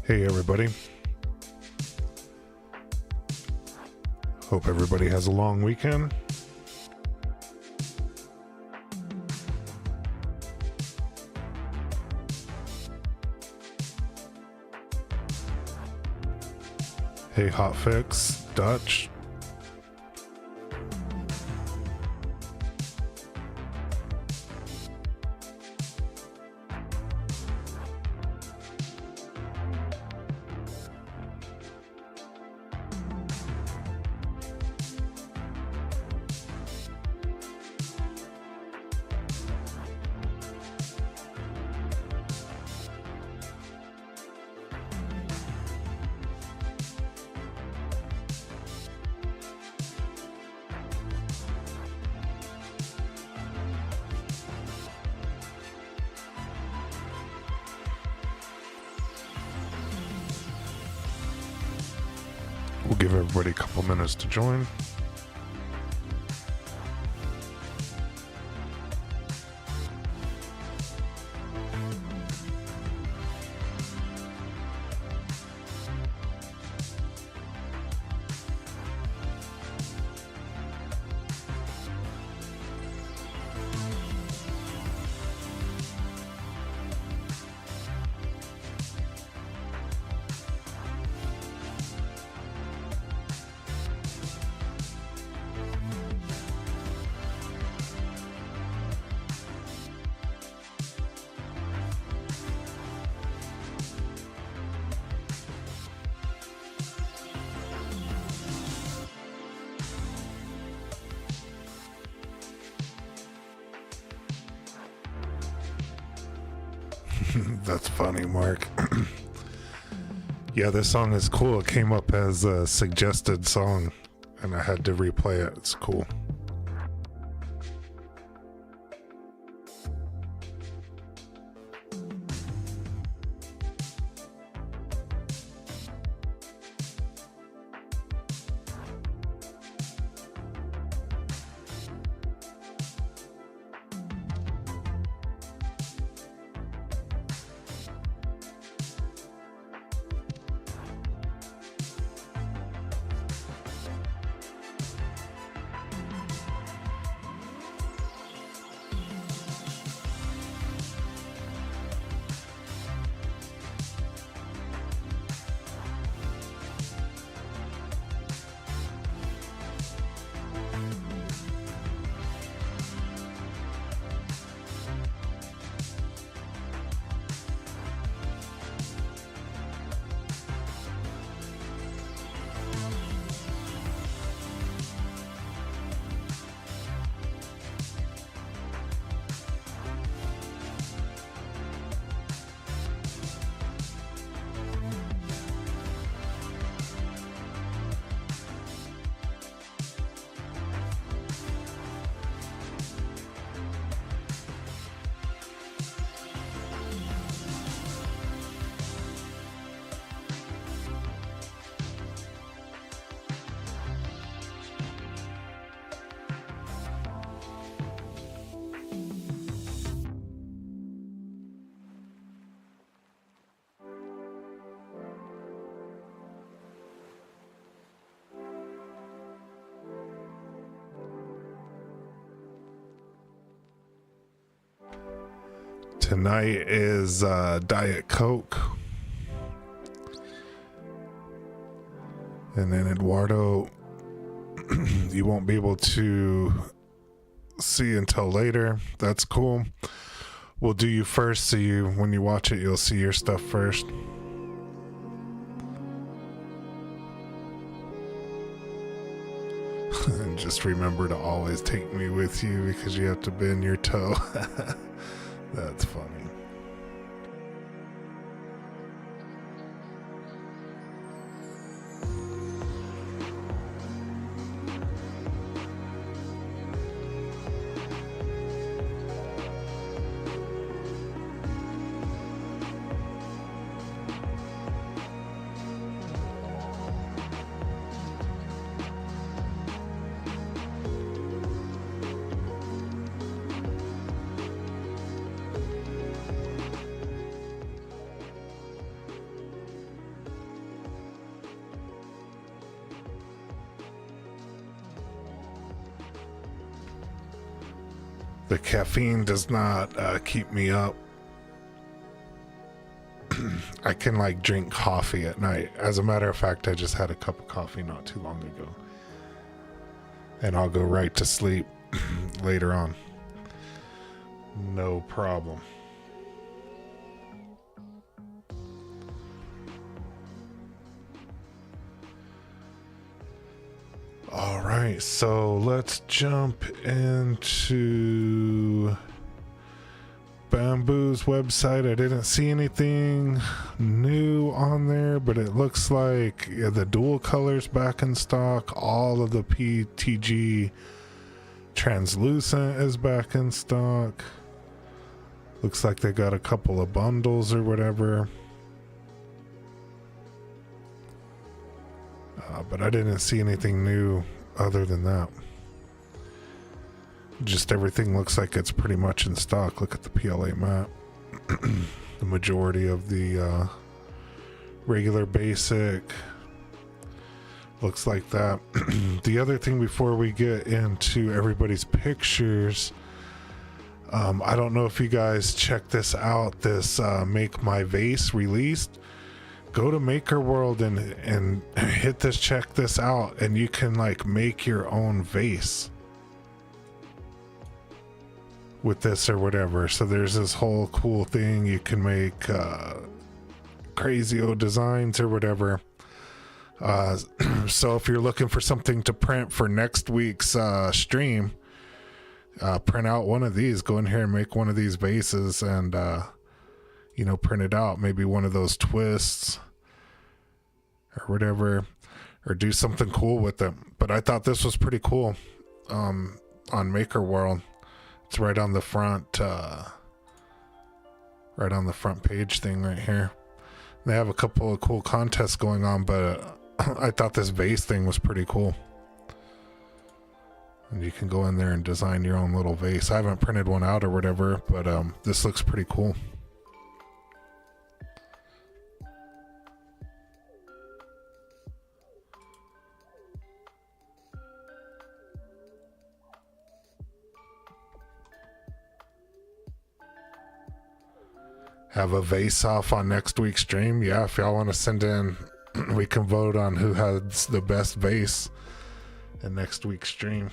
Hey everybody. Hope everybody has a long weekend. Hey Hotfix, Dutch. We'll give everybody a couple minutes to join. That's funny, Mark. Yeah, this song is cool. It came up as a suggested song, and I had to replay it. It's cool. Tonight is Diet Coke. And then Eduardo, you won't be able to see until later. That's cool. We'll do you first, so when you watch it, you'll see your stuff first. And just remember to always take me with you because you have to bend your toe. That's funny. The caffeine does not keep me up. I can like drink coffee at night. As a matter of fact, I just had a cup of coffee not too long ago. And I'll go right to sleep later on. No problem. All right, so let's jump into Bambu's website. I didn't see anything new on there, but it looks like the dual colors back in stock. All of the PTG translucent is back in stock. Looks like they got a couple of bundles or whatever. But I didn't see anything new other than that. Just everything looks like it's pretty much in stock. Look at the PLA map. The majority of the regular basic looks like that. The other thing before we get into everybody's pictures, I don't know if you guys checked this out, this Make My Vase released. Go to Maker World and hit this, check this out, and you can like make your own vase with this or whatever. So there's this whole cool thing. You can make crazy old designs or whatever. So if you're looking for something to print for next week's stream, print out one of these. Go in here and make one of these vases and you know, print it out. Maybe one of those twists or whatever, or do something cool with them. But I thought this was pretty cool on Maker World. It's right on the front page thing right here. They have a couple of cool contests going on, but I thought this vase thing was pretty cool. And you can go in there and design your own little vase. I haven't printed one out or whatever, but this looks pretty cool. Have a vase off on next week's stream. Yeah, if y'all want to send in, we can vote on who has the best vase in next week's stream.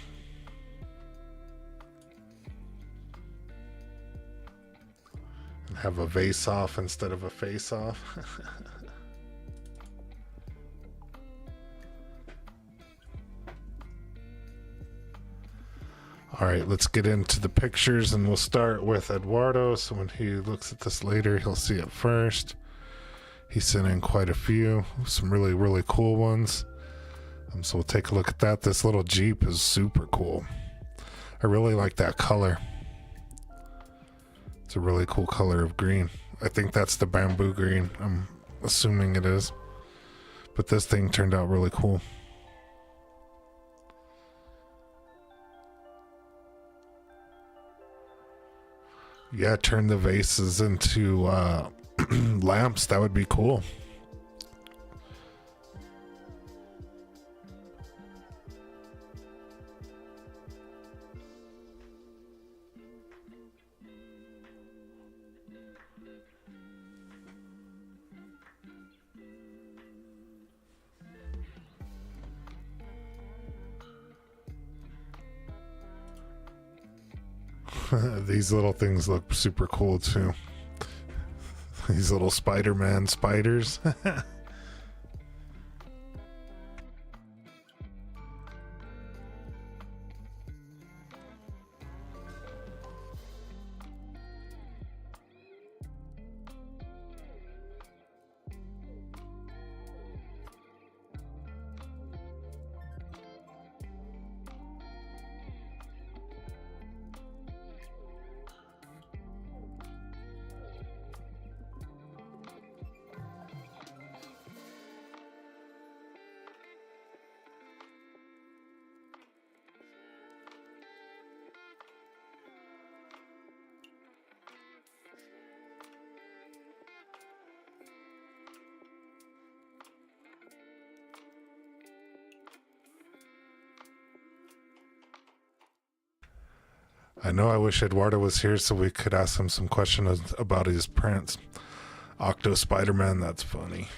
And have a vase off instead of a face off. All right, let's get into the pictures, and we'll start with Eduardo. So when he looks at this later, he'll see it first. He sent in quite a few, some really, really cool ones. So we'll take a look at that. This little Jeep is super cool. I really like that color. It's a really cool color of green. I think that's the bamboo green. I'm assuming it is. But this thing turned out really cool. Yeah, turn the vases into lamps. That would be cool. These little things look super cool too. These little Spider-Man spiders. I know I wish Eduardo was here so we could ask him some questions about his prints. Octo Spider-Man, that's funny.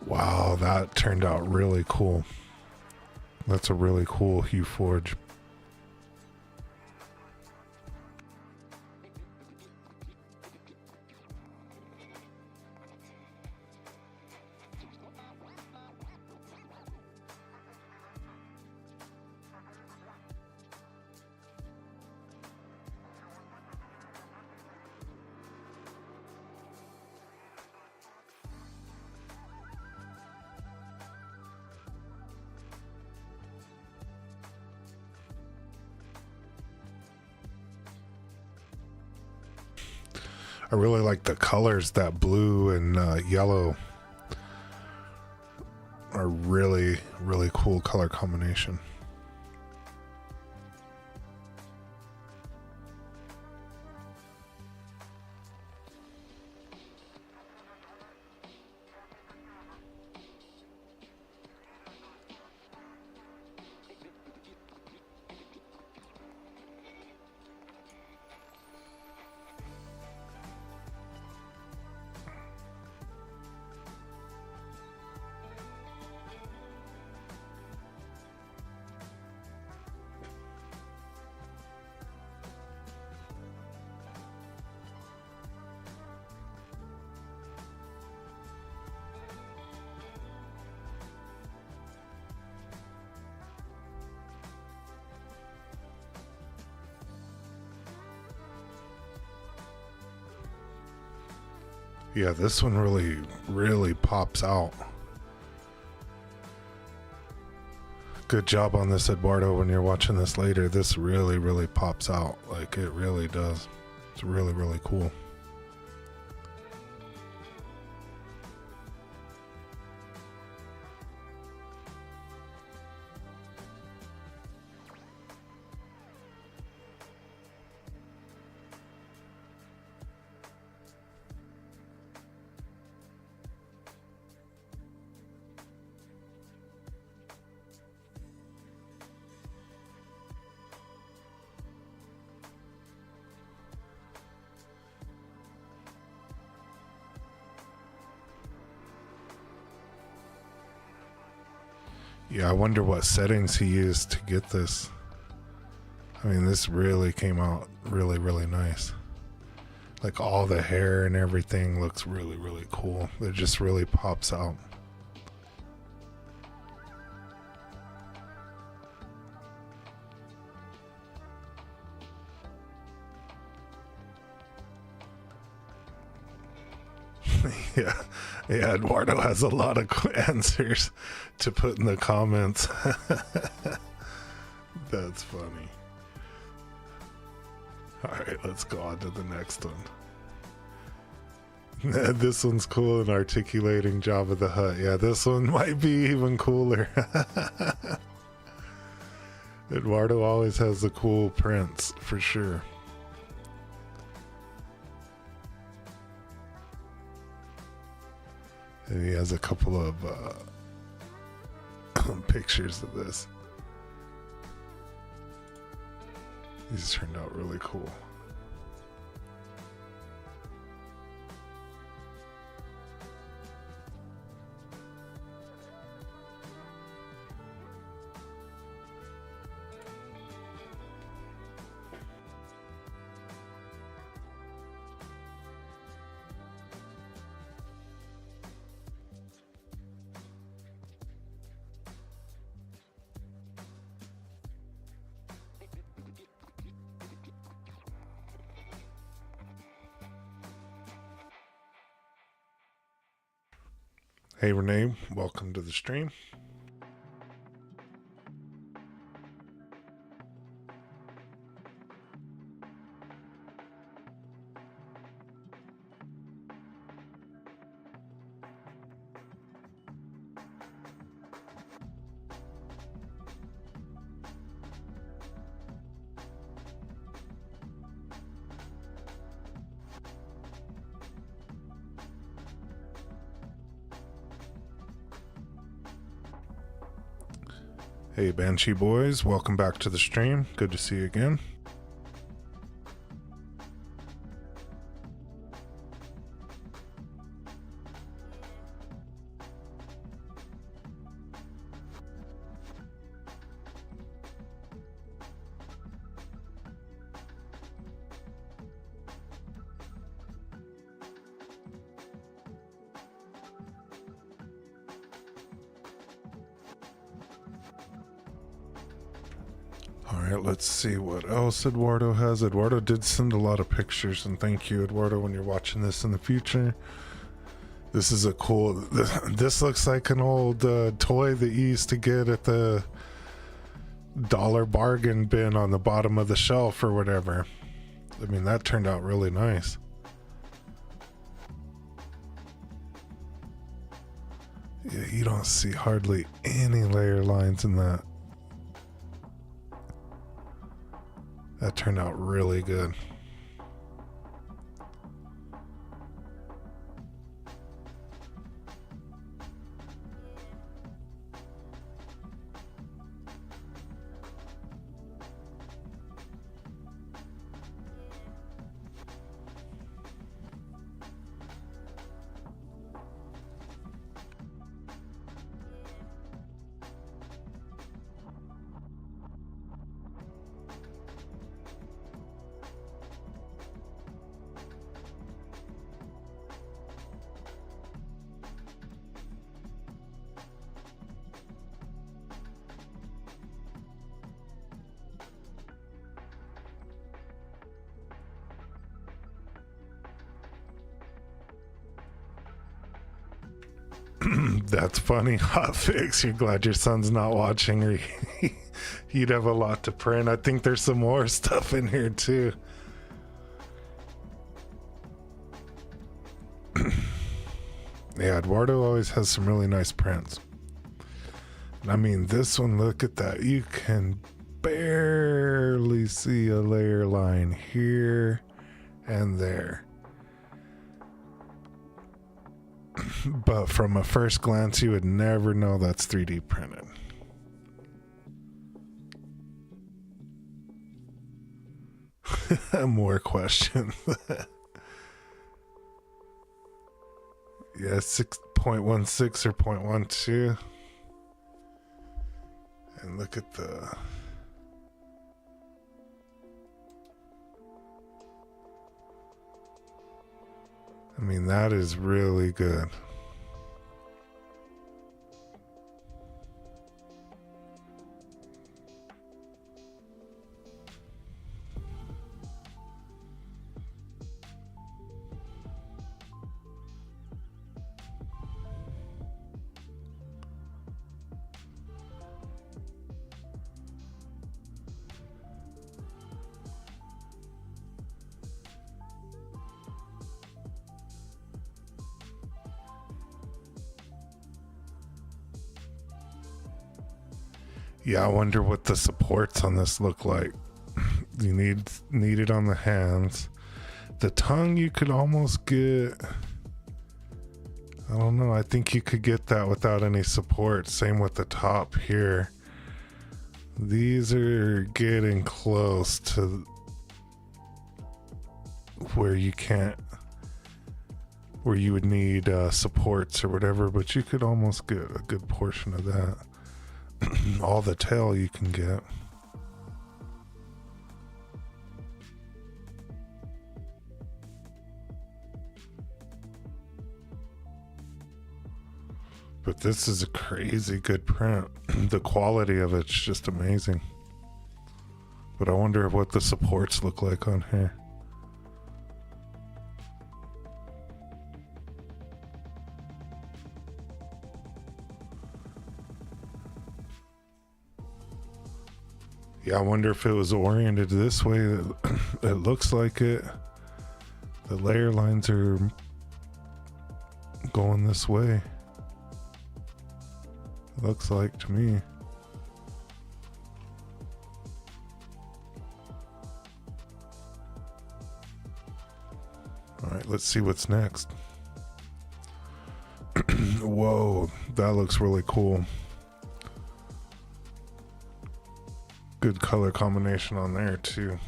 Wow, that turned out really cool. That's a really cool hue forge. I really like the colors. That blue and yellow are really, really cool color combination. Yeah, this one really, really pops out. Good job on this, Eduardo. When you're watching this later, this really, really pops out. Like, it really does. It's really, really cool. Yeah, I wonder what settings he used to get this. I mean, this really came out really, really nice. Like, all the hair and everything looks really, really cool. It just really pops out. Yeah, yeah. Eduardo has a lot of answers to put in the comments. That's funny. All right, let's go on to the next one. This one's cool, an articulating Jabba the Hutt. Yeah, this one might be even cooler. Eduardo always has the cool prints for sure. And he has a couple of pictures of this. These turned out really cool. Hey Renee, welcome to the stream. Hey Banshee boys, welcome back to the stream. Good to see you again. Alright, let's see what else Eduardo has. Eduardo did send a lot of pictures, and thank you, Eduardo, when you're watching this in the future. This is a cool... This looks like an old toy that you used to get at the dollar bargain bin on the bottom of the shelf or whatever. I mean, that turned out really nice. Yeah, you don't see hardly any layer lines in that. That turned out really good. That's funny. Hot fix. You're glad your son's not watching, or he'd have a lot to print. I think there's some more stuff in here too. Yeah, Eduardo always has some really nice prints. I mean, this one, look at that. You can barely see a layer line here and there. But from a first glance, you would never know that's 3D printed. More questions. Yeah, 6.16 or 0.12. And look at the... I mean, that is really good. Yeah, I wonder what the supports on this look like. You need it on the hands. The tongue you could almost get... I don't know, I think you could get that without any support. Same with the top here. These are getting close to where you can't... where you would need supports or whatever, but you could almost get a good portion of that. All the tail you can get. But this is a crazy good print. The quality of it's just amazing. But I wonder what the supports look like on here. Yeah, I wonder if it was oriented this way. It looks like it. The layer lines are going this way. Looks like to me. All right, let's see what's next. Whoa, that looks really cool. Good color combination on there too.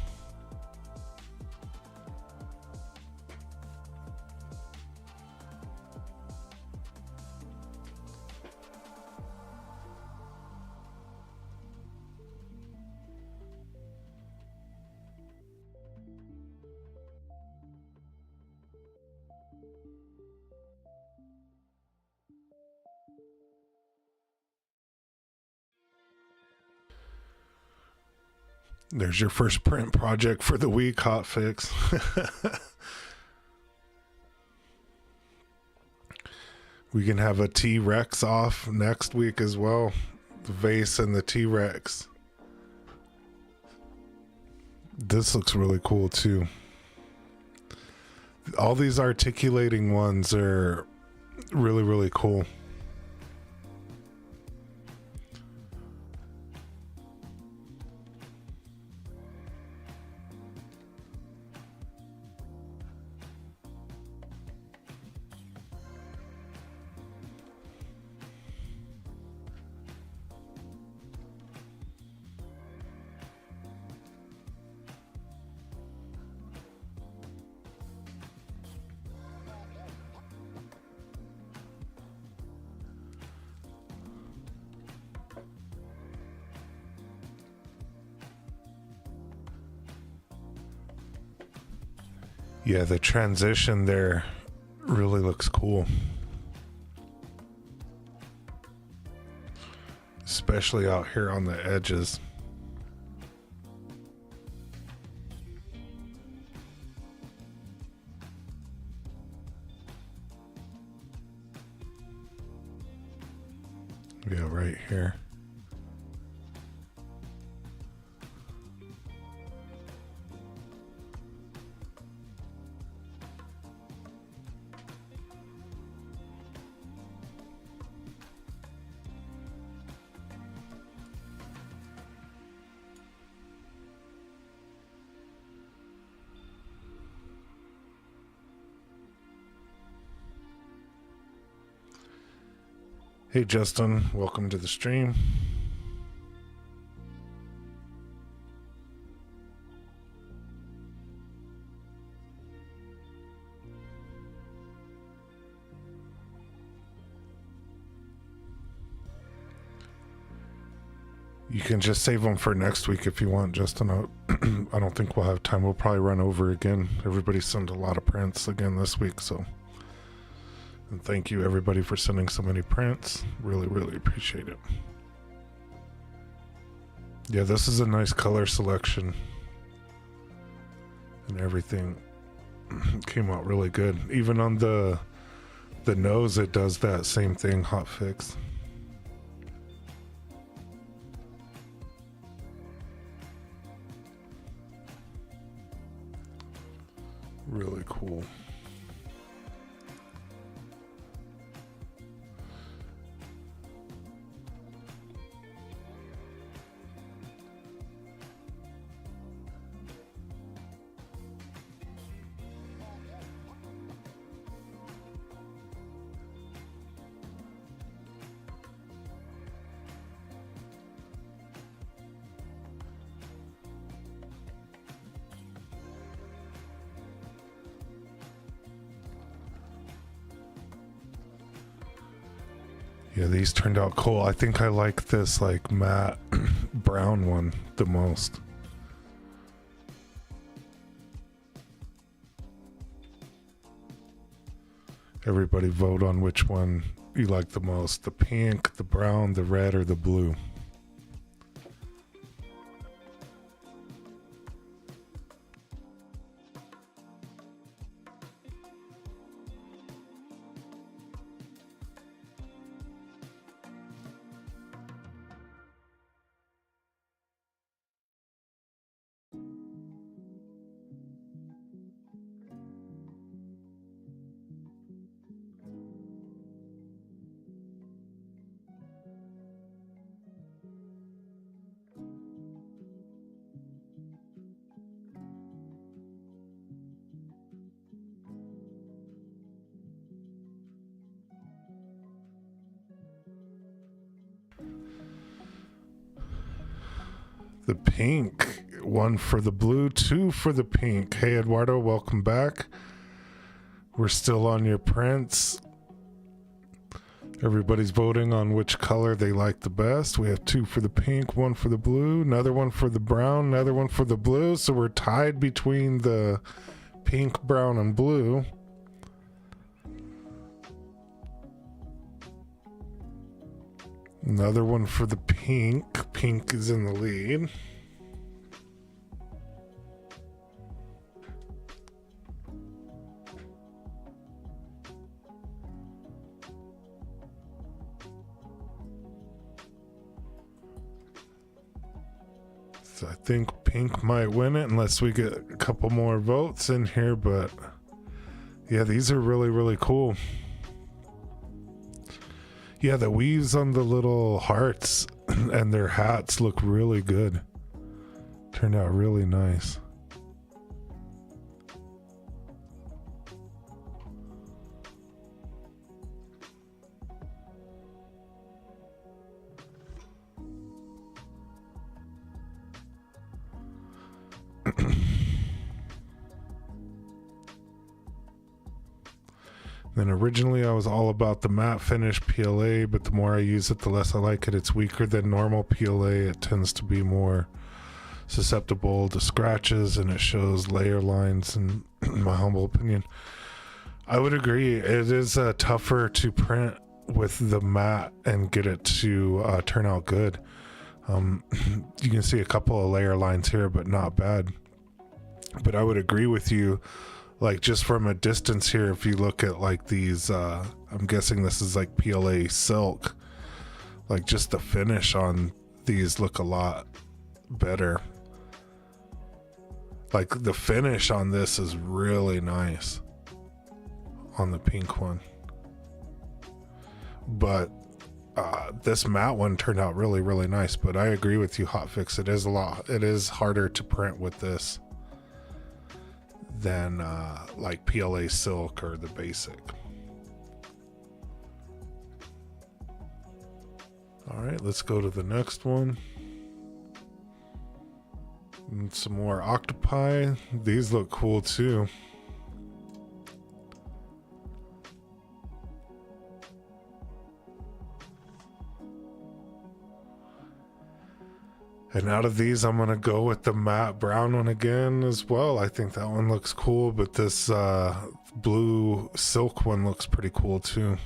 There's your first print project for the week, hotfix. We can have a T-Rex off next week as well. The vase and the T-Rex. This looks really cool too. All these articulating ones are really, really cool. Yeah, the transition there really looks cool. Especially out here on the edges. Yeah, right here. Hey Justin, welcome to the stream. You can just save them for next week if you want, Justin. I don't think we'll have time. We'll probably run over again. Everybody sent a lot of prints again this week, so. And thank you everybody for sending so many prints. Really, really appreciate it. Yeah, this is a nice color selection. And everything came out really good. Even on the nose, it does that same thing, hotfix. Really cool. Yeah, these turned out cool. I think I like this like matte brown one the most. Everybody vote on which one you like the most. The pink, the brown, the red, or the blue. The pink, 1 for the blue, 2 for the pink. Hey Eduardo, welcome back. We're still on your prints. Everybody's voting on which color they like the best. We have 2 for the pink, 1 for the blue, another 1 for the brown, another 1 for the blue. So we're tied between the pink, brown, and blue. Another 1 for the pink. Pink is in the lead. So I think pink might win it unless we get a couple more votes in here, but yeah, these are really, really cool. Yeah, the weaves on the little hearts and their hats look really good. Turned out really nice. Then originally I was all about the matte finish PLA, but the more I use it, the less I like it. It's weaker than normal PLA. It tends to be more susceptible to scratches, and it shows layer lines, in my humble opinion. I would agree. It is tougher to print with the matte and get it to turn out good. You can see a couple of layer lines here, but not bad. But I would agree with you. Like, just from a distance here, if you look at like these, I'm guessing this is like PLA silk, like just the finish on these look a lot better. Like the finish on this is really nice on the pink one. But this matte one turned out really, really nice. But I agree with you, Hotfix. It is harder to print with this than like PLA silk or the basic. All right, let's go to the next one. And some more octopi. These look cool too. And out of these, I'm gonna go with the matte brown one again as well. I think that one looks cool, but this blue silk one looks pretty cool too.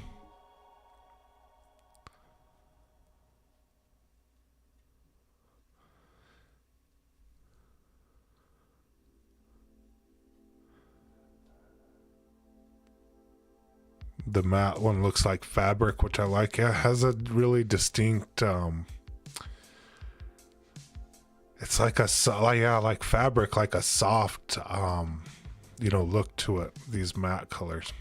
The matte one looks like fabric, which I like. Yeah, it has a really distinct it's like a, yeah, like fabric, like a soft, you know, look to it, these matte colors.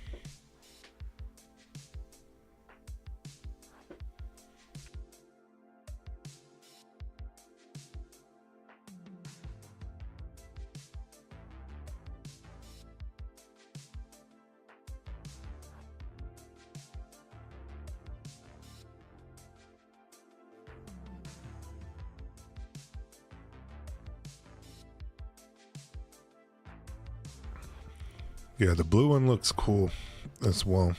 Yeah, the blue one looks cool as well.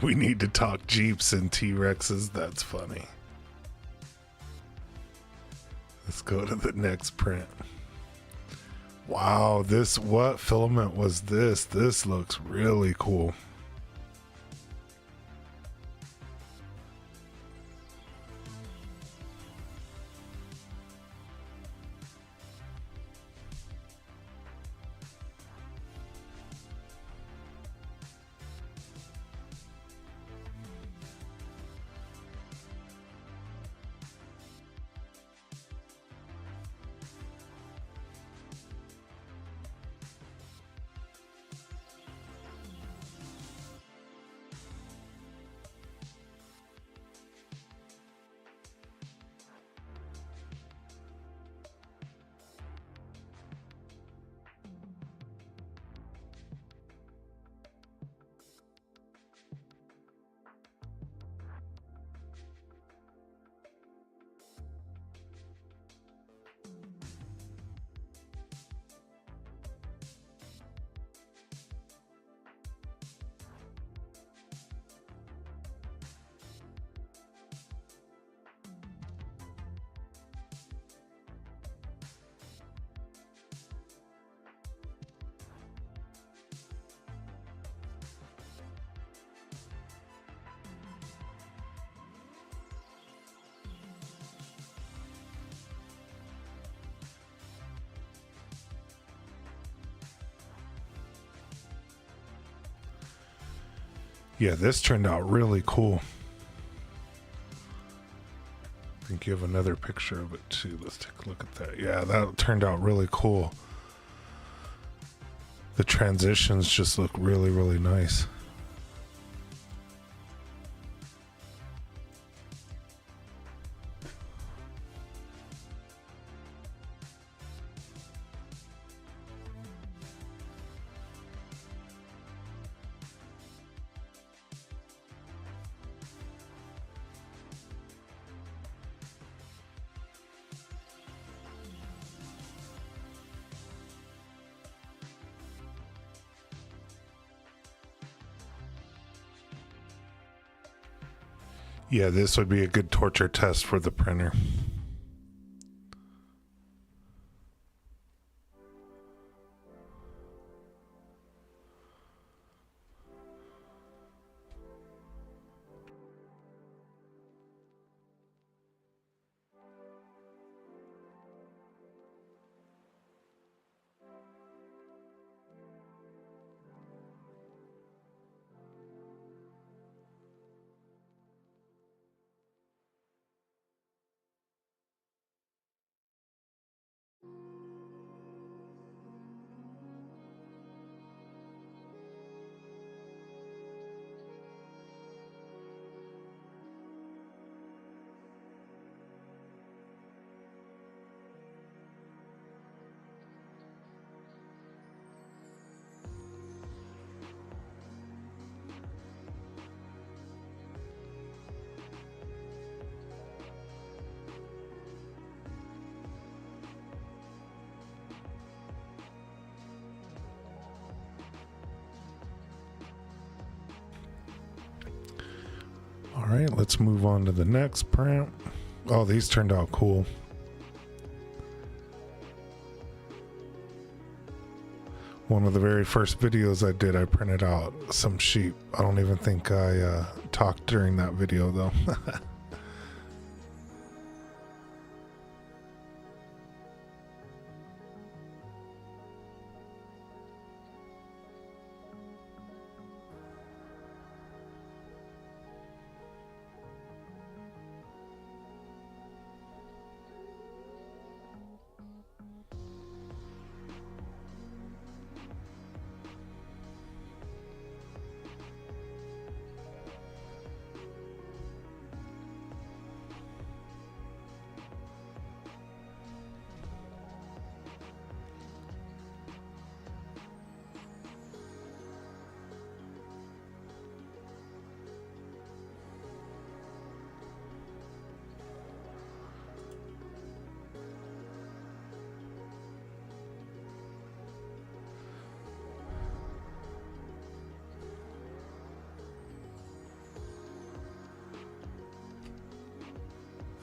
We need to talk Jeeps and T-Rexes. That's funny. Let's go to the next print. Wow, what filament was this? This looks really cool. Yeah, this turned out really cool. I think you have another picture of it too. Let's take a look at that. Yeah, that turned out really cool. The transitions just look really, really nice. Yeah, this would be a good torture test for the printer. All right, let's move on to the next print. Oh, these turned out cool. One of the very first videos I did, I printed out some sheep. I don't even think I talked during that video though.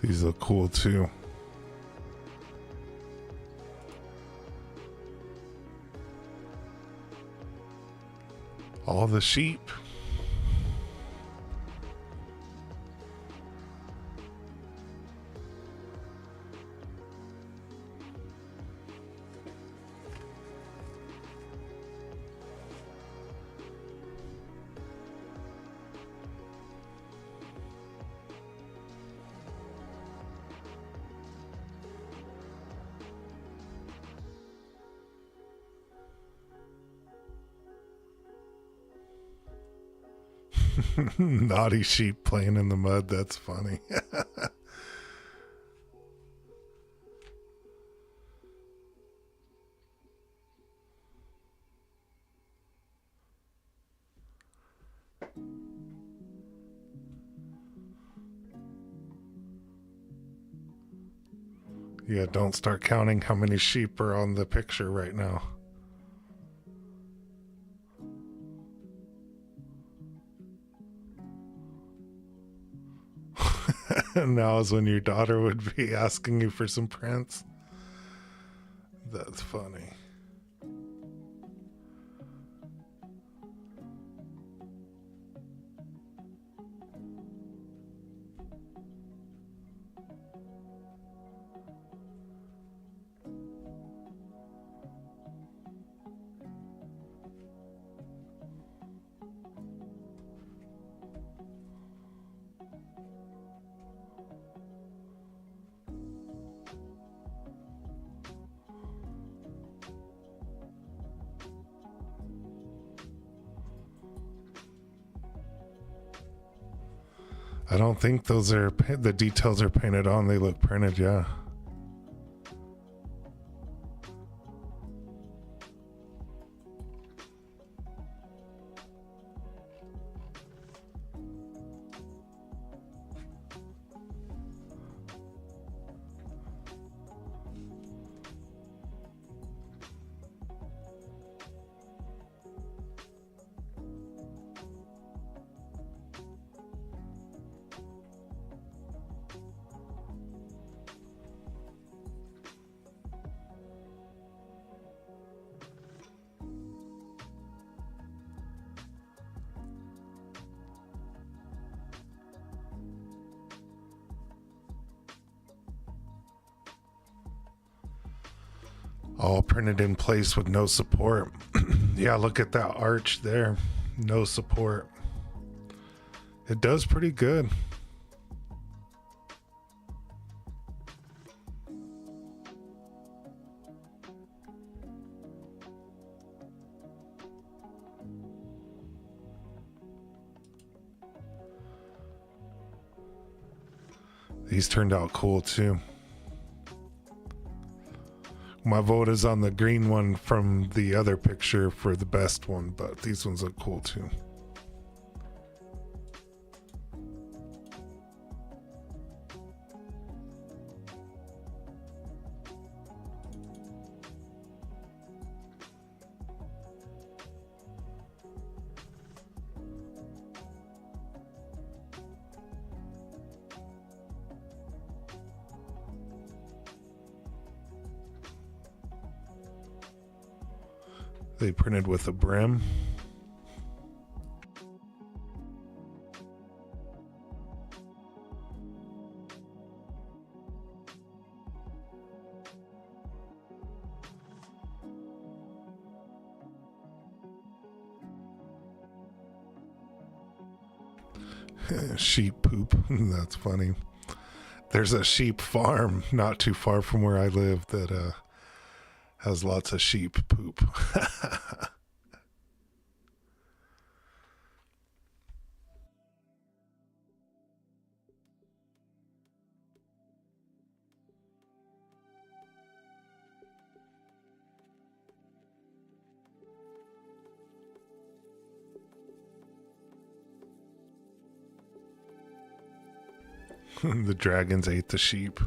These look cool too. All the sheep. Naughty sheep playing in the mud. That's funny. Yeah, don't start counting how many sheep are on the picture right now. Now is when your daughter would be asking you for some prints. That's funny. I don't think those are, the details are painted on. They look printed, yeah. All printed in place with no support. Yeah, look at that arch there. No support. It does pretty good. These turned out cool too. My vote is on the green one from the other picture for the best one, but these ones look cool too. They printed with a brim. Sheep poop. That's funny. There's a sheep farm not too far from where I live that has lots of sheep poop. The dragons ate the sheep.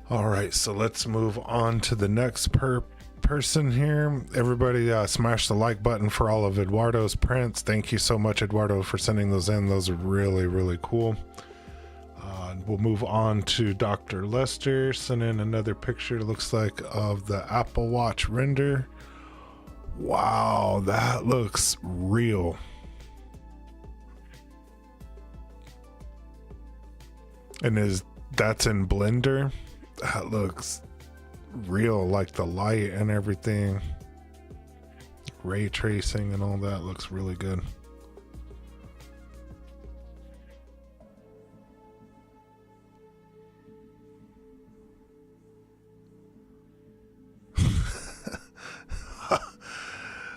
All right, so let's move on to the next person here. Everybody smash the like button for all of Eduardo's prints. Thank you so much, Eduardo, for sending those in. Those are really, really cool. We'll move on to Dr. Lester. Send in another picture, it looks like, of the Apple Watch render. Wow, that looks real. And that's in Blender? That looks real, like the light and everything. Ray tracing and all that looks really good.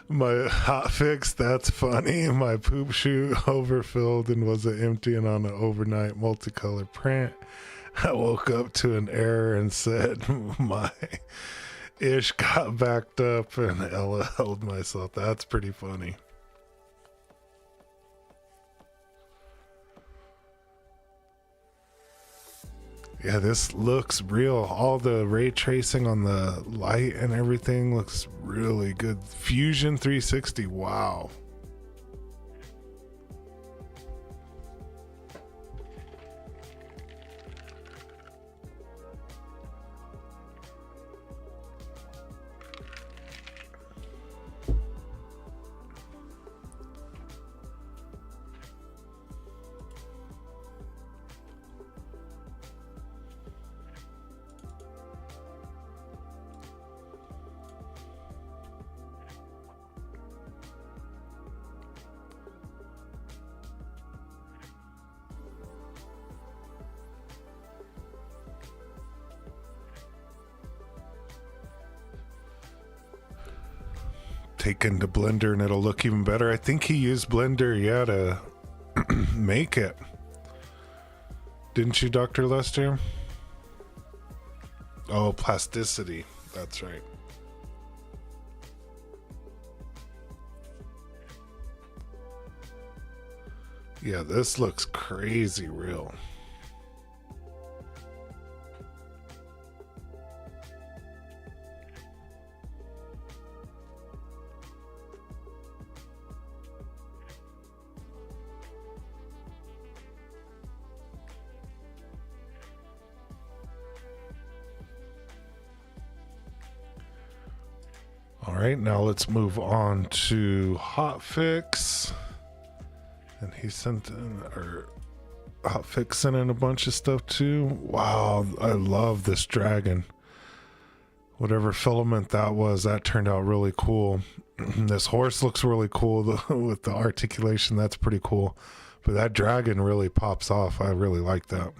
My hot fix, that's funny. My poop chute overfilled and wasn't emptying on an overnight multicolor print. I woke up to an error and said my ish got backed up and LOL'd myself. That's pretty funny. Yeah, this looks real. All the ray tracing on the light and everything looks really good. Fusion 360, wow. take into Blender and it'll look even better. I think he used Blender, yeah, to make it. Didn't you, Dr. Lester? Oh, plasticity. That's right. Yeah, this looks crazy real. All right, now let's move on to hotfix. And he sent in, or hotfix sent in a bunch of stuff too. Wow, I love this dragon. Whatever filament that was, that turned out really cool. This horse looks really cool with the articulation. That's pretty cool. But that dragon really pops off. I really like that.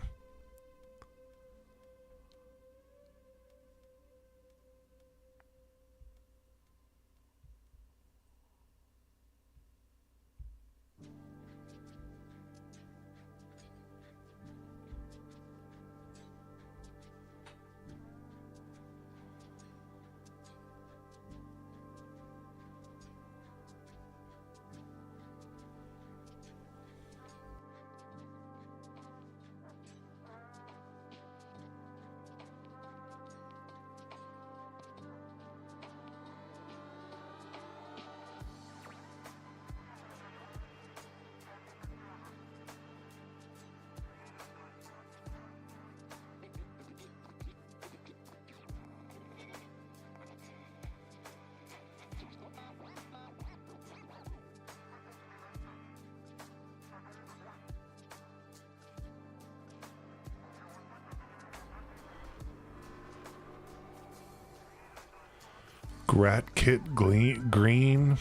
Grat Kit green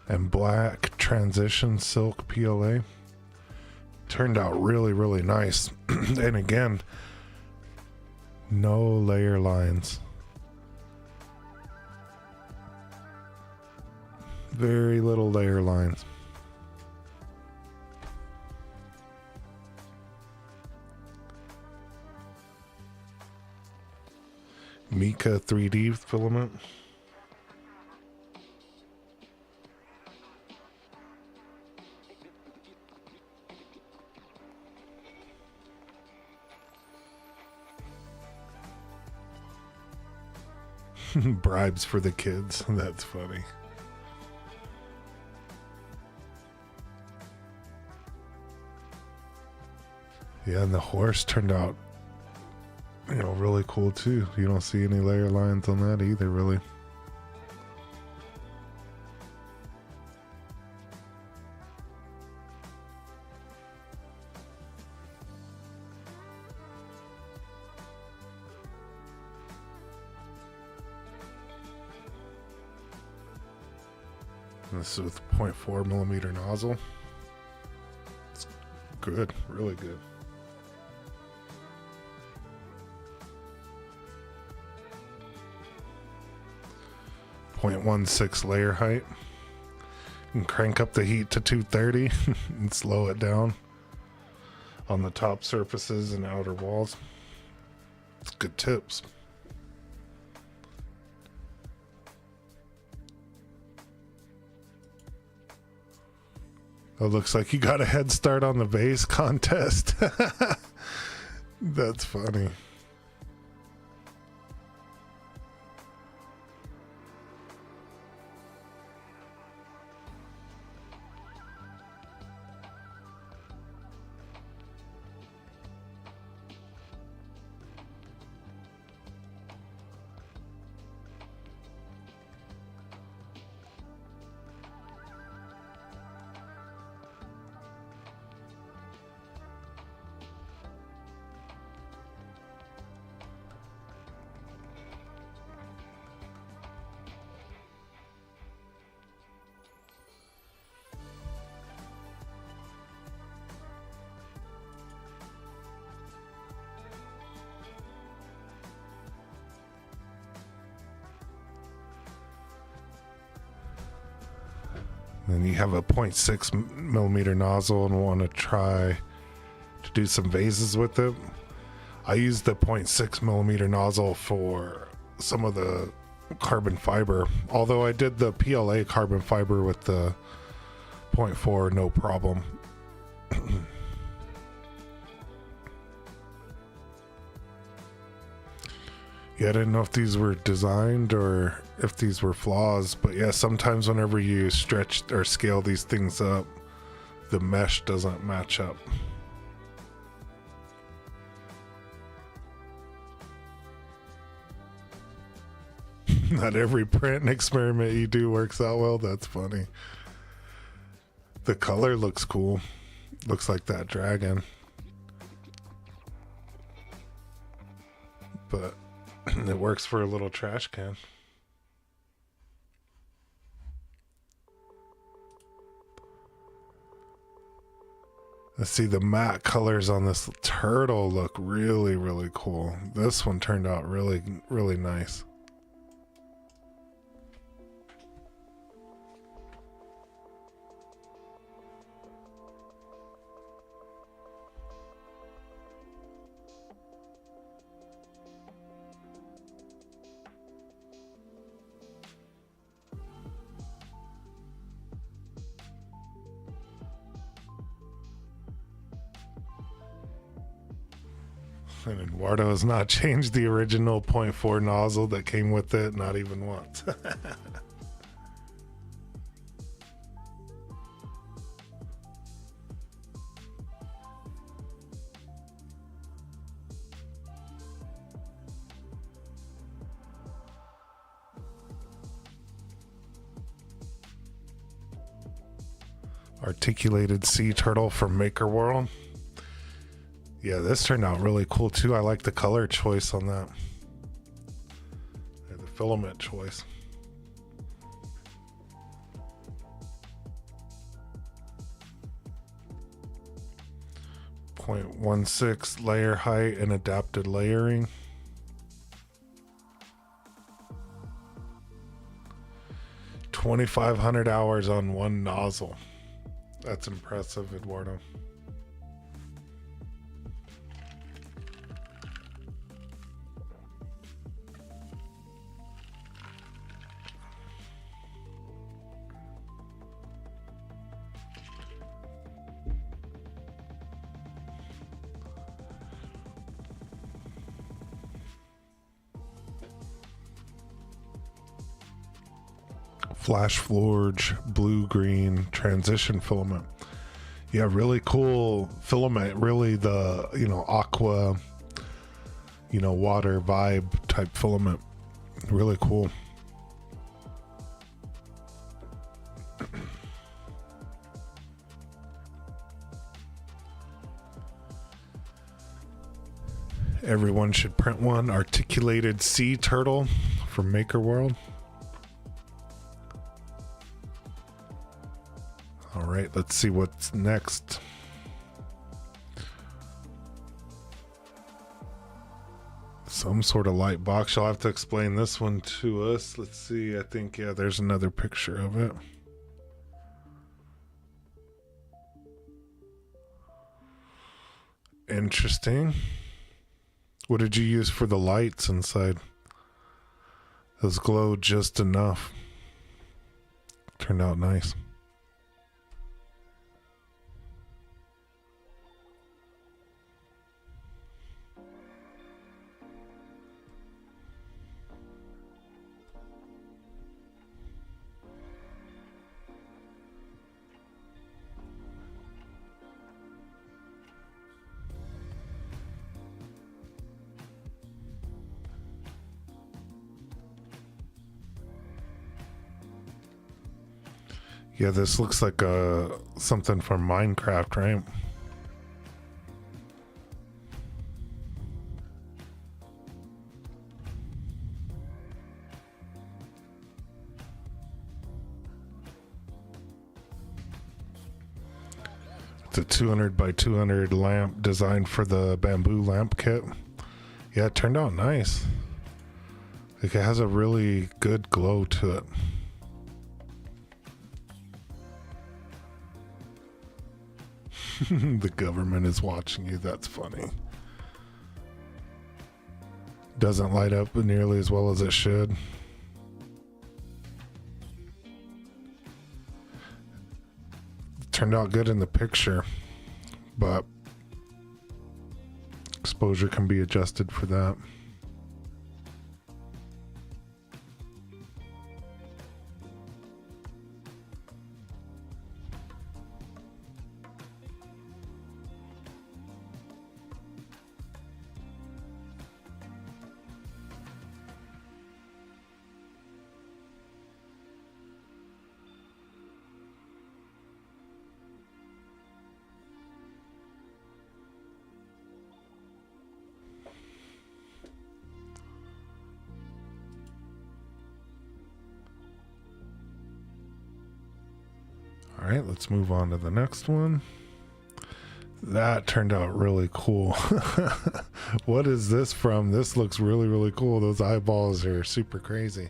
and black transition silk PLA. Turned out really, really nice. And again, no layer lines. Very little layer lines. Mica 3D filament. Bribes for the kids. That's funny. Yeah, and the horse turned out, you know, really cool too. You don't see any layer lines on that either, really. This is with 0.4 millimeter nozzle. It's good, really good. .16 layer height. You can crank up the heat to 230 and slow it down on the top surfaces and outer walls. It's good tips. It looks like you got a head start on the base contest. That's funny. And you have a 0.6 millimeter nozzle and want to try to do some vases with it. I use the 0.6 millimeter nozzle for some of the carbon fiber, although I did the PLA carbon fiber with the 0.4, no problem. Yeah, I didn't know if these were designed or if these were flaws, but yeah, sometimes whenever you stretch or scale these things up, the mesh doesn't match up. Not every print and experiment you do works out well. That's funny. The color looks cool. Looks like that dragon. But it works for a little trash can. Let's see, the matte colors on this turtle look really, really cool. This one turned out really, really nice. And Eduardo has not changed the original 0.4 nozzle that came with it, not even once. Articulated sea turtle from Maker World. Yeah, this turned out really cool too. I like the color choice on that. The filament choice. .16 layer height and adapted layering. $2,500 hours on one nozzle. That's impressive, Eduardo. Flash forge blue-green transition filament. Yeah, really cool filament. Really the, aqua, water vibe type filament. Really cool. Everyone should print one. Articulated sea turtle from Maker World. All right, let's see what's next. Some sort of light box. You'll have to explain this one to us. Let's see. I think, yeah, there's another picture of it. Interesting. What did you use for the lights inside? Those glowed just enough. Turned out nice. Yeah, this looks like something from Minecraft, right? It's a 200 by 200 lamp designed for the Bambu lamp kit. Yeah, it turned out nice. Like, it has a really good glow to it. The government is watching you. That's funny. Doesn't light up nearly as well as it should. Turned out good in the picture, but exposure can be adjusted for that. All right, let's move on to the next one. That turned out really cool. What is this from? This looks really, really cool. Those eyeballs are super crazy.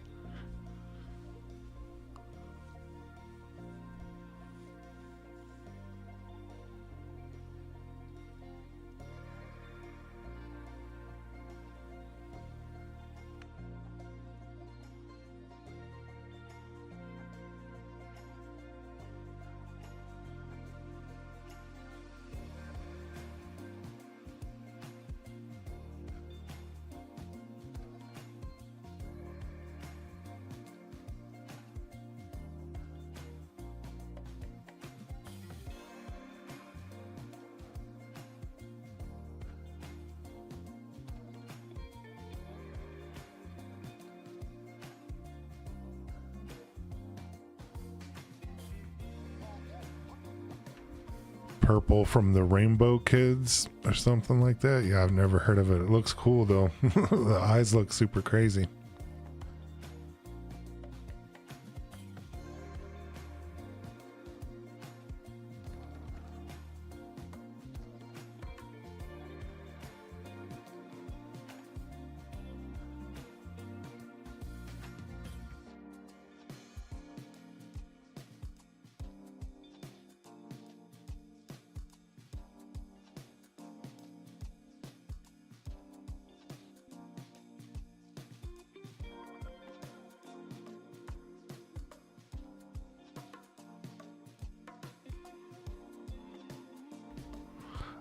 Purple from the Rainbow Kids or something like that. Yeah, I've never heard of it. It looks cool though. The eyes look super crazy.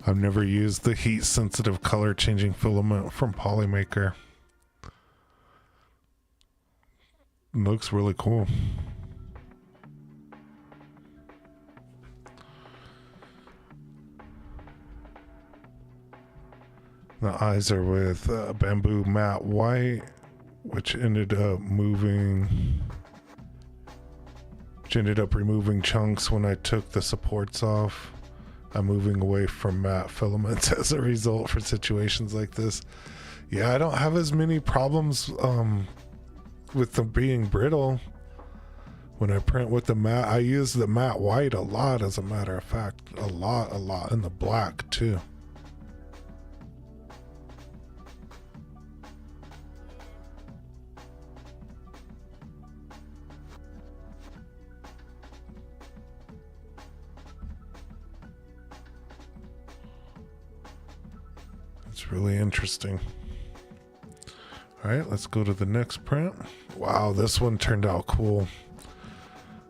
I've never used the heat sensitive color changing filament from Polymaker. Looks really cool. The eyes are with Bambu Matte White, which ended up removing chunks when I took the supports off. I'm moving away from matte filaments as a result for situations like this. Yeah, I don't have as many problems with them being brittle when I print with the matte. I use the matte white a lot, as a matter of fact. A lot, and the black too. It's really interesting. All right, let's go to the next print. Wow, this one turned out cool.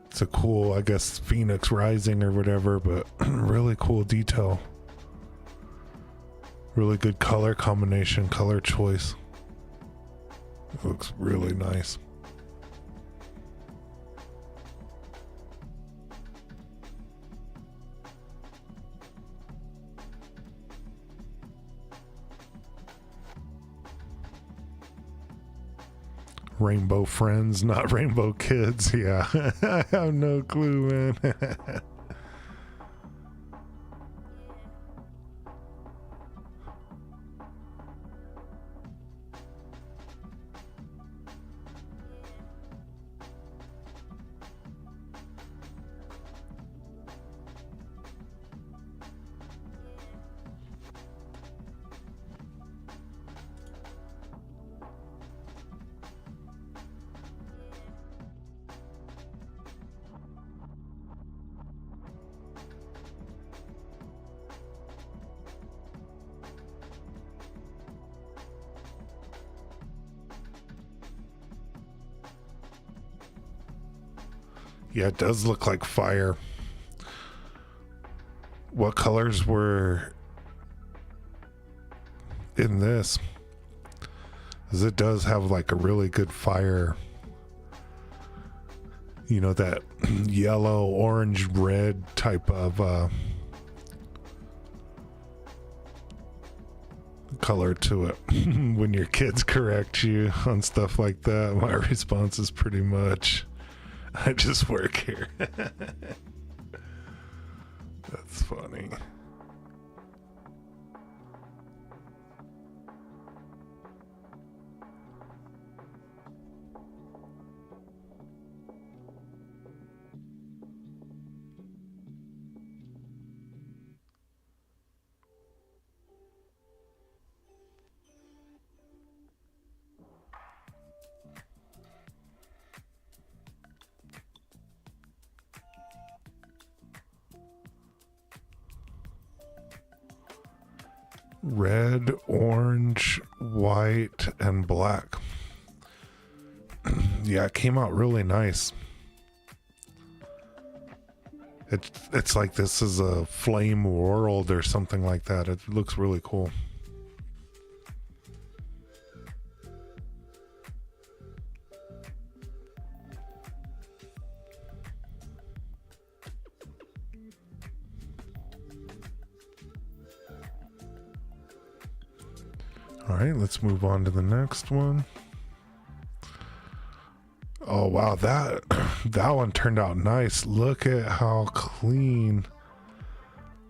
It's a cool, I guess, Phoenix Rising or whatever, but really cool detail. Really good color combination, color choice. It looks really nice. Rainbow friends, not rainbow kids. Yeah, I have no clue, man. Yeah, it does look like fire. What colors were in this? Because it does have like a really good fire. You know, that yellow, orange, red type of color to it. When your kids correct you on stuff like that, my response is pretty much, I just work here. That's funny. Red, orange, white, and black. Yeah, it came out really nice. It's like this is a flame world or something like that. It looks really cool. All right, let's move on to the next one. Oh wow, that one turned out nice. Look at how clean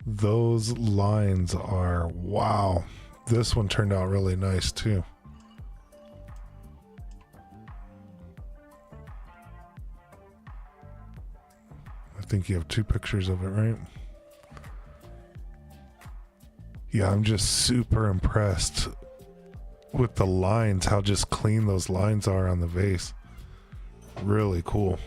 those lines are. Wow, this one turned out really nice too. I think you have two pictures of it, right? Yeah, I'm just super impressed with the lines, how just clean those lines are on the vase. Really cool.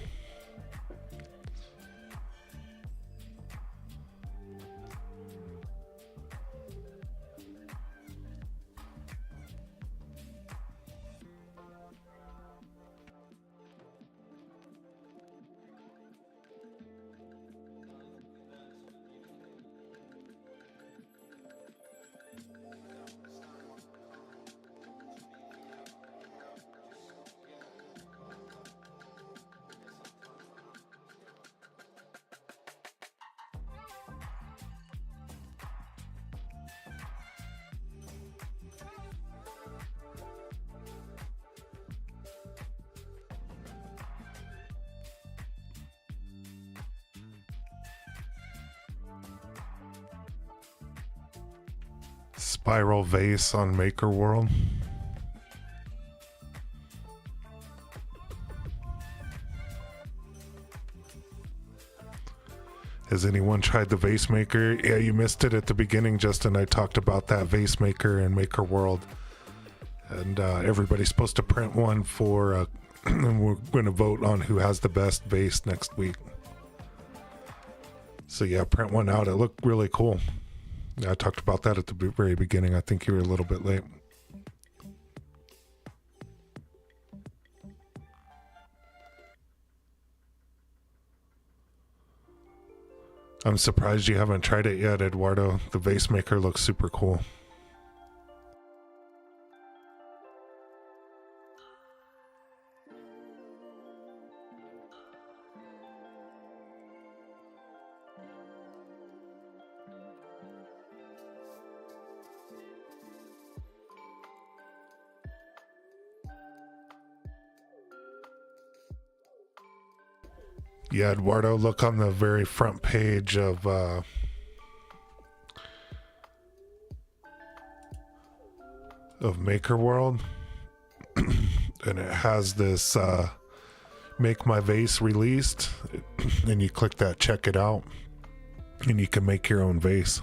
Spiral vase on Maker World. Has anyone tried the vase maker? Yeah, you missed it at the beginning, Justin. I talked about that vase maker in Maker World, and everybody's supposed to print one for and we're going to vote on who has the best vase next week. So yeah, print one out. It looked really cool. I talked about that at the very beginning. I think you were a little bit late. I'm surprised you haven't tried it yet, Eduardo. The vase maker looks super cool. Yeah, Eduardo, look on the very front page of Maker World, and it has this make my vase released, and you click that check it out, and you can make your own vase.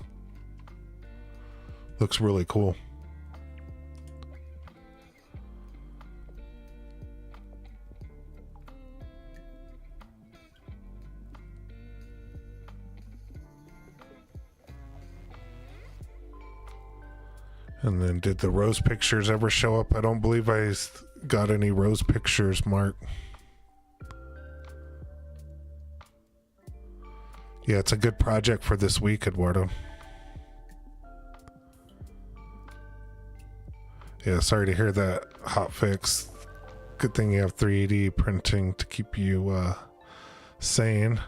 Looks really cool. And then did the rose pictures ever show up? I don't believe I got any rose pictures, Mark. Yeah, it's a good project for this week, Eduardo. Yeah, sorry to hear that, hot fix. Good thing you have 3D printing to keep you sane.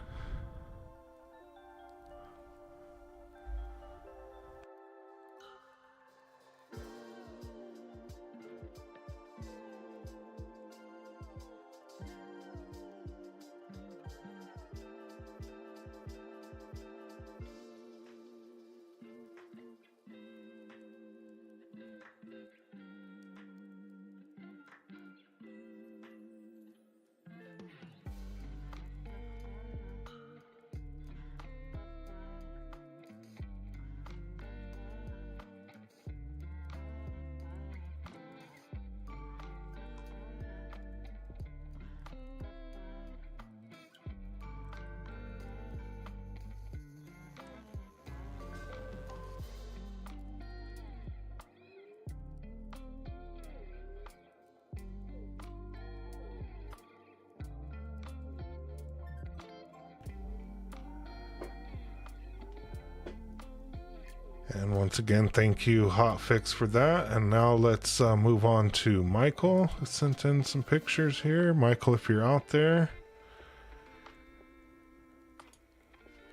And once again, thank you, Hotfix, for that. And now let's move on to Michael, who sent in some pictures here. Michael, if you're out there.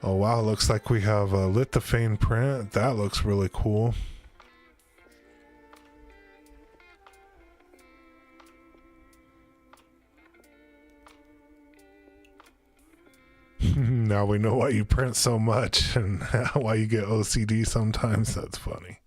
Oh, wow. Looks like we have a lithophane print. That looks really cool. Now we know why you print so much and why you get OCD sometimes. That's funny.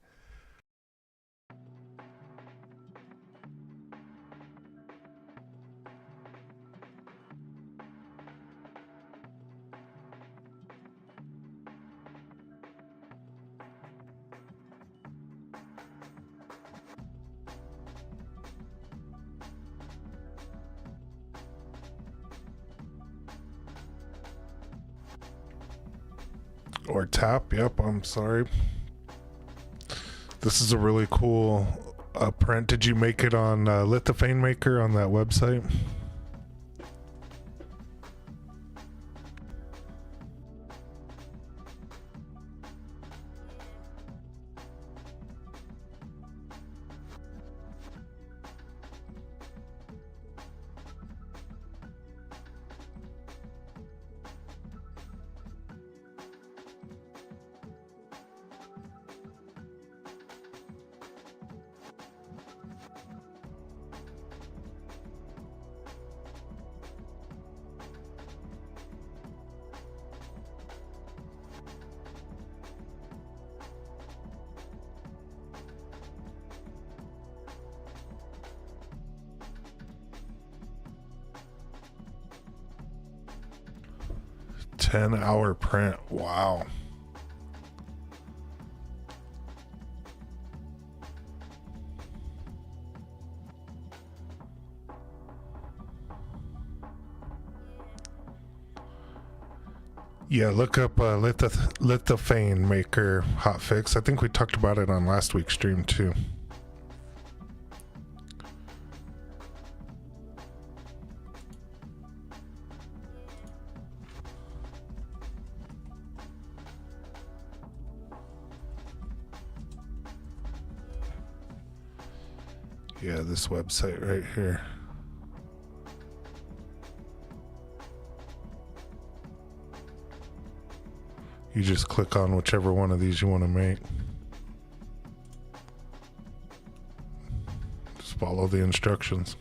Or tap, yep, I'm sorry. This is a really cool print. Did you make it on Lithophane Maker on that website? $10-hour print. Wow. Yeah, look up Lithophane Maker hotfix. I think we talked about it on last week's stream too. Yeah, this website right here. You just click on whichever one of these you want to make. Just follow the instructions.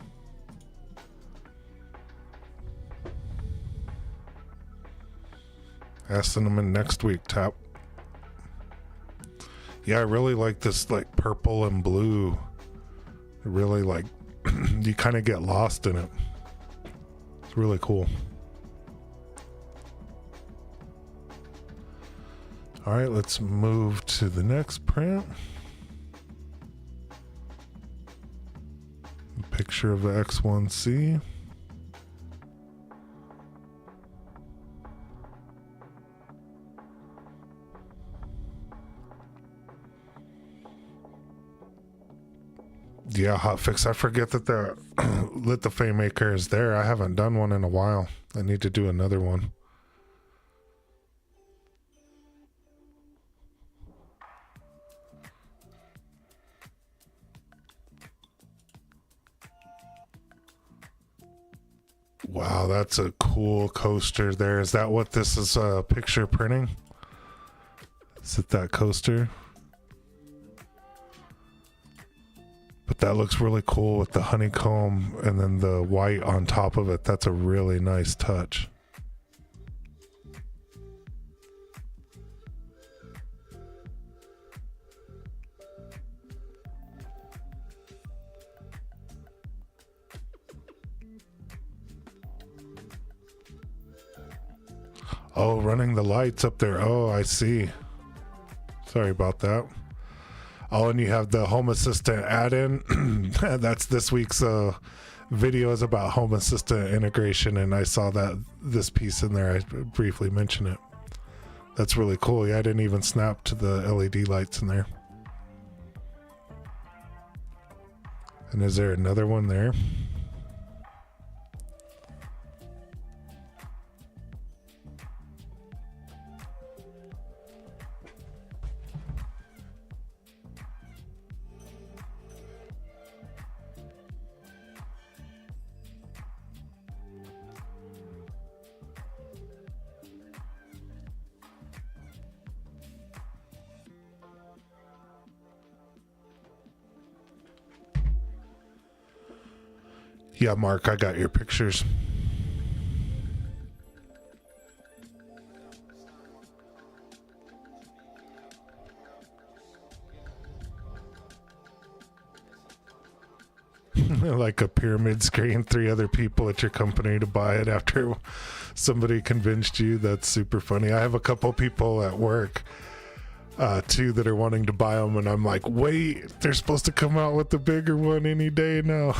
Ask them in next week, Tap. Yeah, I really like this like purple and blue. Really like you kind of get lost in it. It's really cool. All right, let's move to the next print. A picture of the X1C. Yeah, hotfix. I forget that the Lithophane Maker is there. I haven't done one in a while. I need to do another one. Wow, that's a cool coaster there. Is that what this is picture printing? Is it that coaster? But that looks really cool with the honeycomb and then the white on top of it. That's a really nice touch. Oh, running the lights up there. Oh, I see. Sorry about that. Oh, and you have the Home Assistant add-in. That's this week's video is about Home Assistant integration, and I saw that this piece in there. I briefly mentioned it. That's really cool. Yeah, I didn't even snap to the LED lights in there. And is there another one there? Yeah, Mark, I got your pictures. Like a pyramid screen, 3 other people at your company to buy it after somebody convinced you. That's super funny. I have a couple people at work too that are wanting to buy them, and I'm like, wait, they're supposed to come out with the bigger one any day now.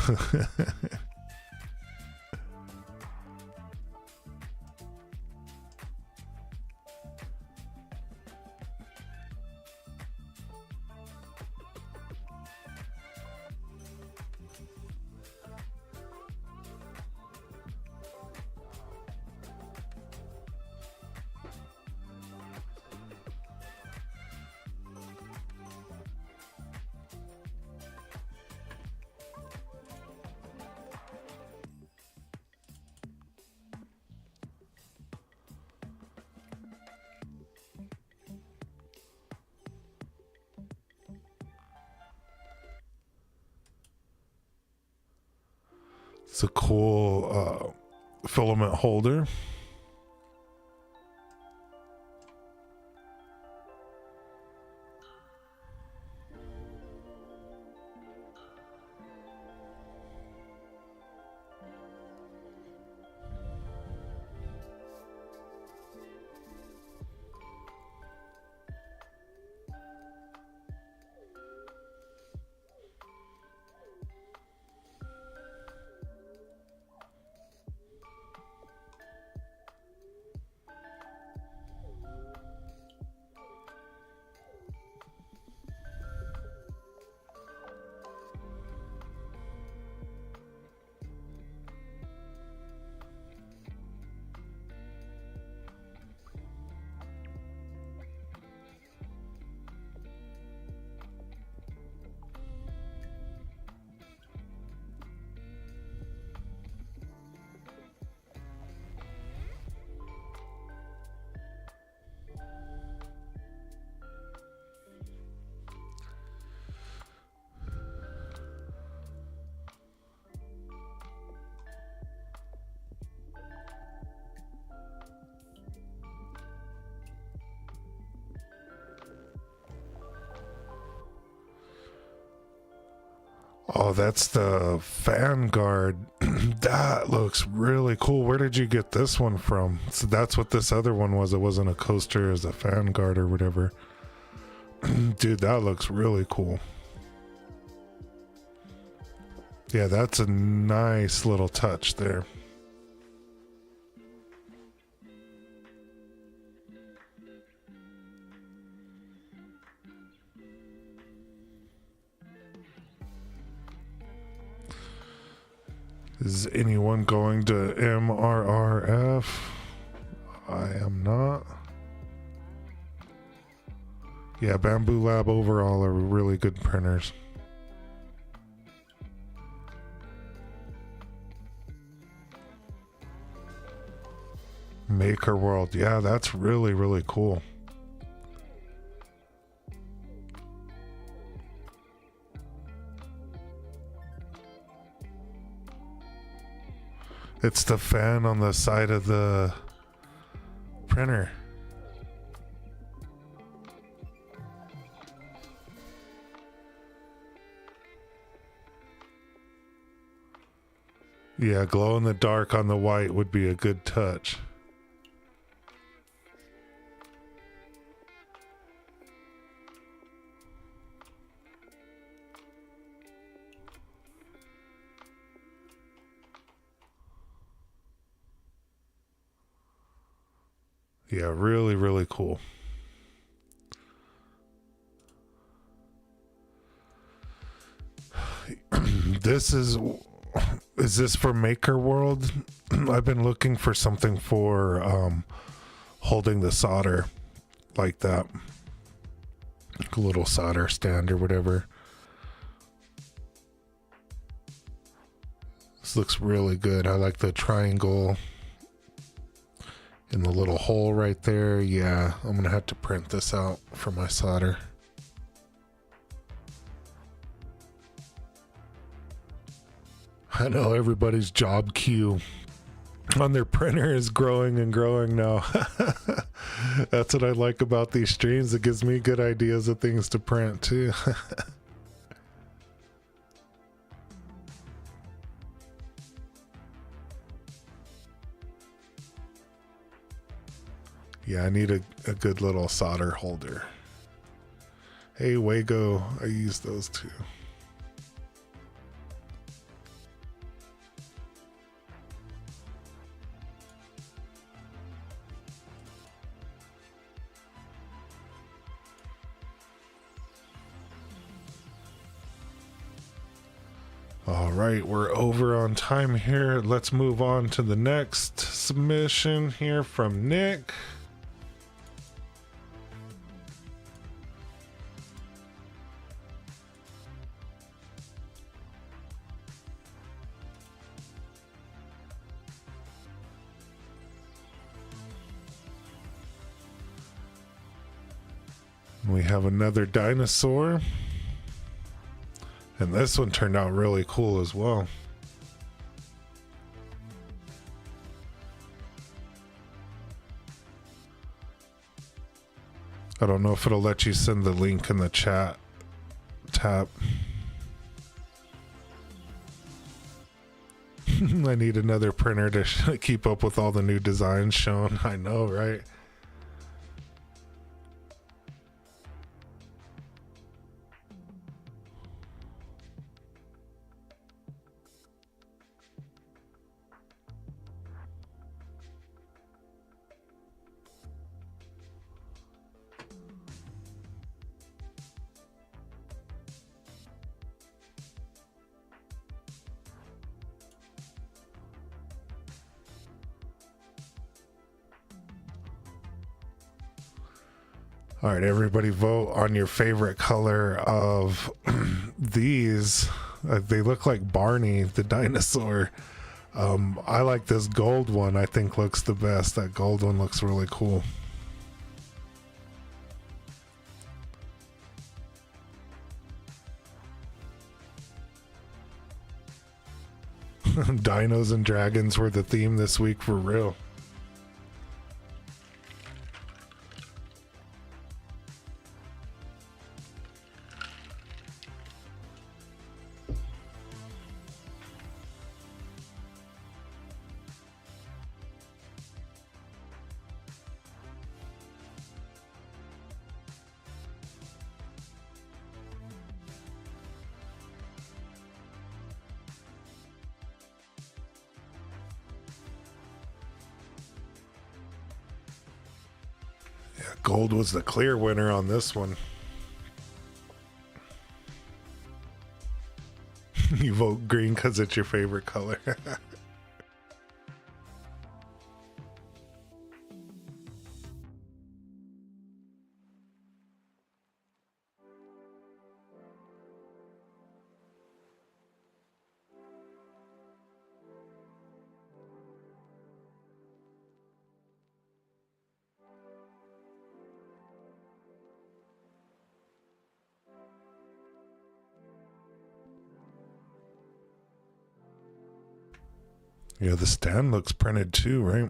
It's a cool filament holder. Oh, that's the fan guard. That looks really cool. Where did you get this one from? So that's what this other one was. It wasn't a coaster, it was a fan guard or whatever. Dude, that looks really cool. Yeah, that's a nice little touch there. Is anyone going to MRRF? I am not. Yeah, Bambu Lab overall are really good printers. Maker World. Yeah, that's really, really cool. It's the fan on the side of the printer. Yeah, glow in the dark on the white would be a good touch. Yeah, really, really cool. Is this for Maker World? I've been looking for something for holding the solder like that. Like a little solder stand or whatever. This looks really good. I like the triangle in the little hole right there. Yeah, I'm gonna have to print this out for my solder. I know everybody's job queue on their printer is growing and growing now. That's what I like about these streams. It gives me good ideas of things to print too. Yeah, I need a good little solder holder. Hey, Wago, I use those too. All right, we're over on time here. Let's move on to the next submission here from Nick. We have another dinosaur. And this one turned out really cool as well. I don't know if it'll let you send the link in the chat tab. I need another printer to keep up with all the new designs shown. I know, right? All right, everybody vote on your favorite color of these. They look like Barney, the dinosaur. I like this gold one. I think looks the best. That gold one looks really cool. Dinos and dragons were the theme this week for real. Gold was the clear winner on this one. You vote green because it's your favorite color. Yeah, the stand looks printed too, right?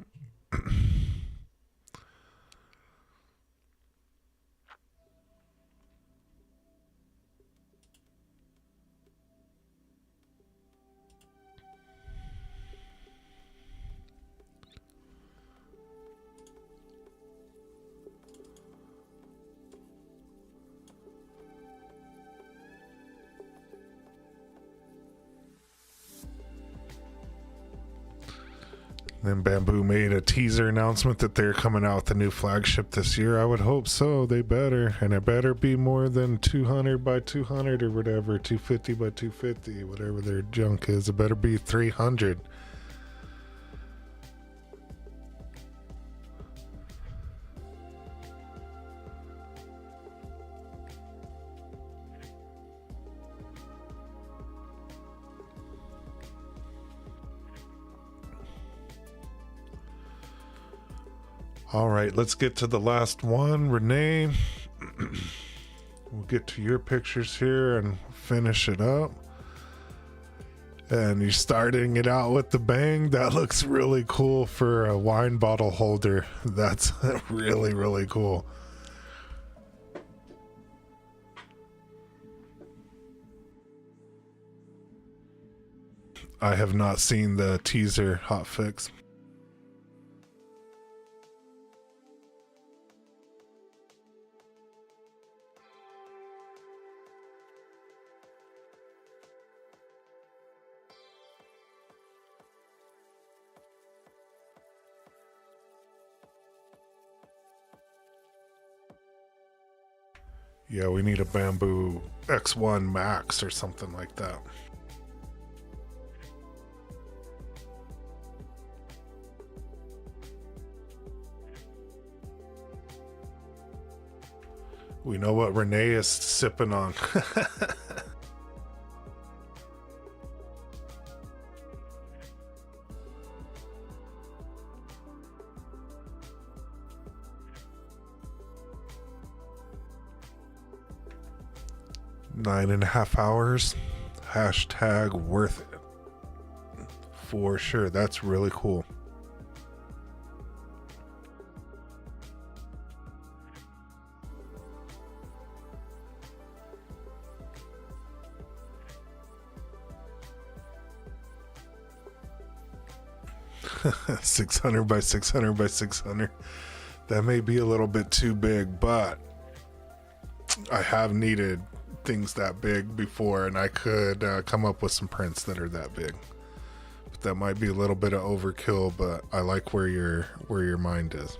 Then Bambu made a teaser announcement that they're coming out with a new flagship this year. I would hope so. They better. And it better be more than 200 by 200 or whatever, 250 by 250, whatever their junk is. It better be 300. All right, let's get to the last one. Renee, we'll get to your pictures here and finish it up. And you're starting it out with the bang. That looks really cool for a wine bottle holder. That's really, really cool. I have not seen the teaser hotfix. Yeah, we need a Bambu X1 Max or something like that. We know what Renee is sipping on. Nine and a half hours. Hashtag worth it. For sure. That's really cool. $600 by $600 by $600. That may be a little bit too big, but I have needed things that big before, and I could come up with some prints that are that big. But that might be a little bit of overkill, but I like where your mind is.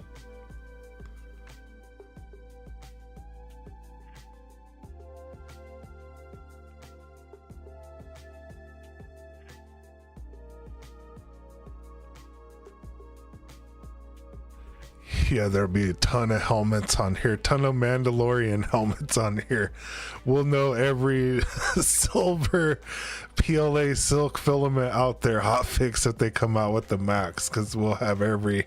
Yeah, there'll be a ton of helmets on here, ton of Mandalorian helmets on here. We'll know every silver PLA silk filament out there hotfix if they come out with the Max, because we'll have every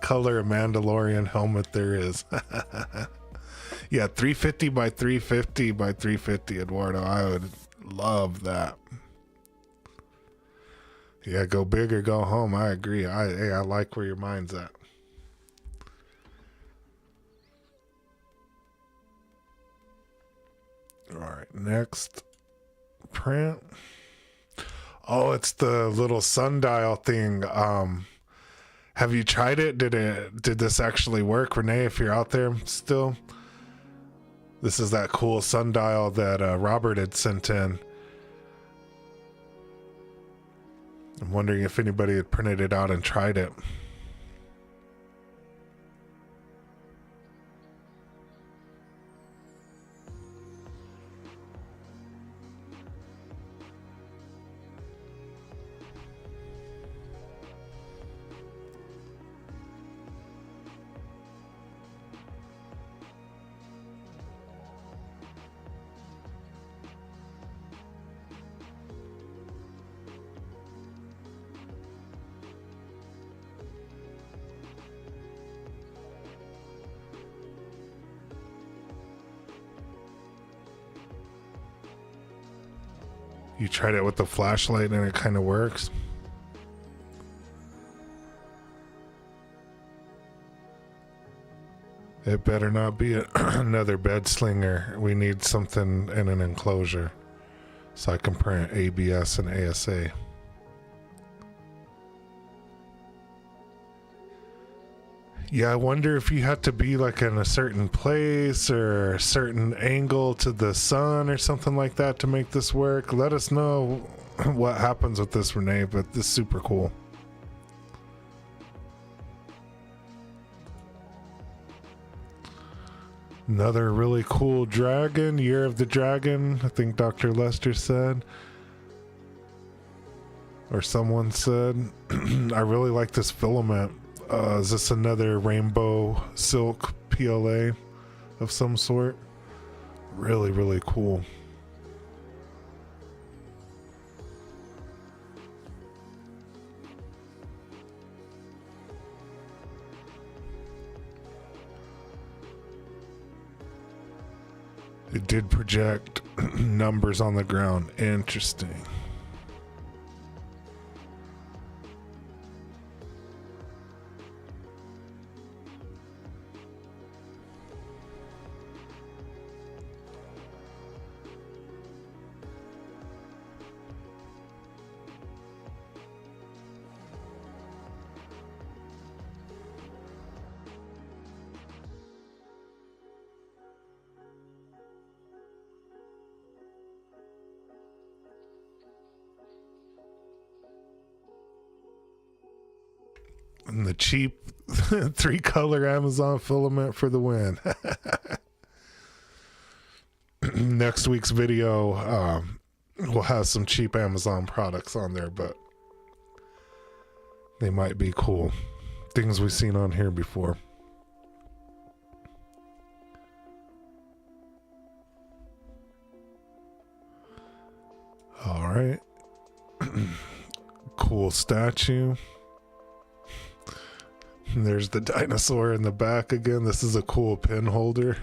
color Mandalorian helmet there is. Yeah, 350 by 350 by 350, Eduardo. I would love that. Yeah, go big or go home. I agree. I like where your mind's at. All right, next print. Oh, it's the little sundial thing. Have you tried it? Did this actually work, Renee? If you're out there still, this is that cool sundial that Robert had sent in. I'm wondering if anybody had printed it out and tried it. You tried it with the flashlight and it kind of works. It better not be another bed slinger. We need something in an enclosure so I can print ABS and ASA. Yeah, I wonder if you had to be like in a certain place or a certain angle to the sun or something like that to make this work. Let us know what happens with this, Renee, but this is super cool. Another really cool dragon, Year of the Dragon, I think Dr. Lester said. Or someone said. I really like this filament. Is this another rainbow silk PLA of some sort? Really, really cool. It did project numbers on the ground. Interesting. And the cheap 3-color Amazon filament for the win. Next week's video will have some cheap Amazon products on there, but they might be cool. Things we've seen on here before. All right. Cool statue. There's the dinosaur in the back again. This is a cool pin holder.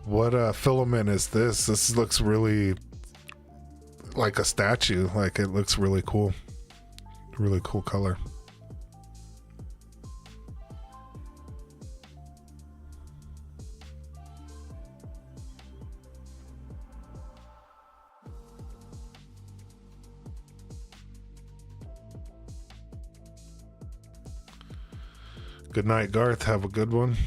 What filament is this? This looks really like a statue. Like, it looks really cool. Really cool color. Good night, Garth. Have a good one.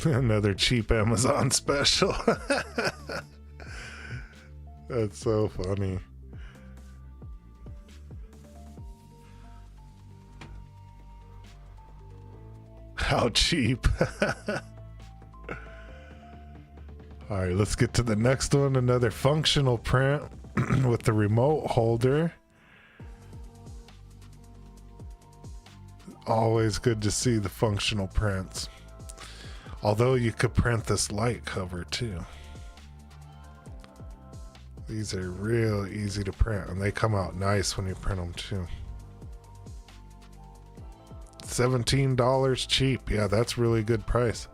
Another cheap Amazon special. That's so funny. How cheap. All right, let's get to the next one. Another functional print with the remote holder. Always good to see the functional prints. Although you could print this light cover too. These are real easy to print, and they come out nice when you print them too. $17 cheap. Yeah, that's really good price.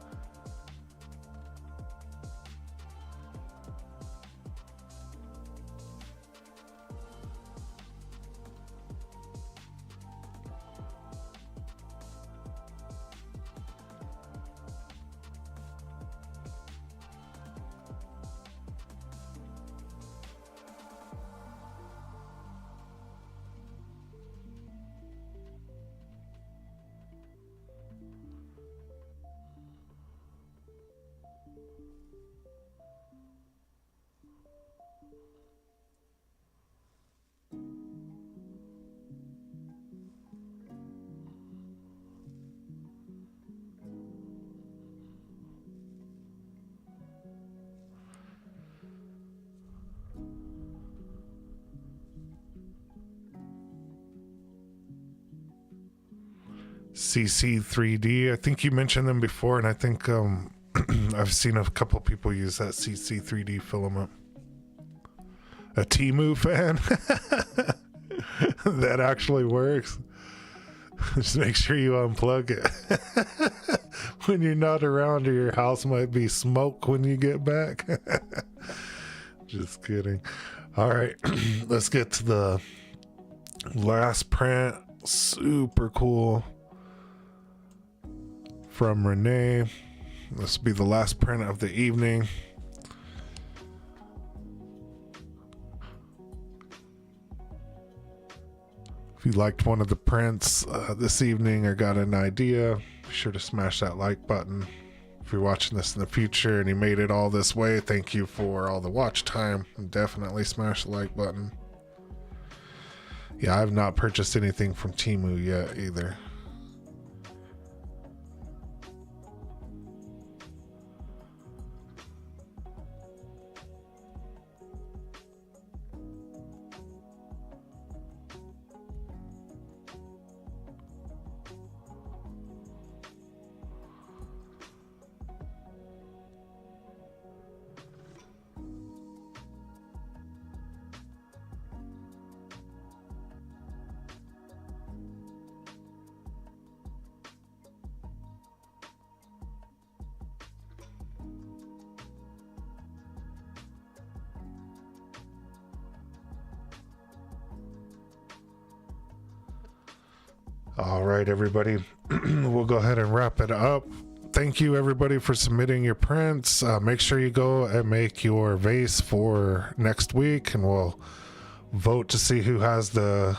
CC3D. I think you mentioned them before, and I think I've seen a couple people use that CC3D filament. A Temu fan? That actually works. Just make sure you unplug it when you're not around, or your house might be smoke when you get back. Just kidding. All right, let's get to the last print. Super cool. From Renee. This will be the last print of the evening. If you liked one of the prints this evening or got an idea, be sure to smash that like button. If you're watching this in the future and you made it all this way, thank you for all the watch time. Definitely smash the like button. Yeah, I've not purchased anything from Temu yet either. All right, everybody, we'll go ahead and wrap it up. Thank you, everybody, for submitting your prints. Make sure you go and make your vase for next week, and we'll vote to see who has the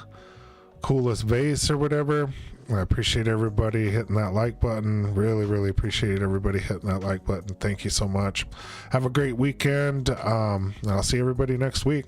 coolest vase or whatever. I appreciate everybody hitting that like button. Really appreciate everybody hitting that like button. Thank you so much. Have a great weekend. And I'll see everybody next week.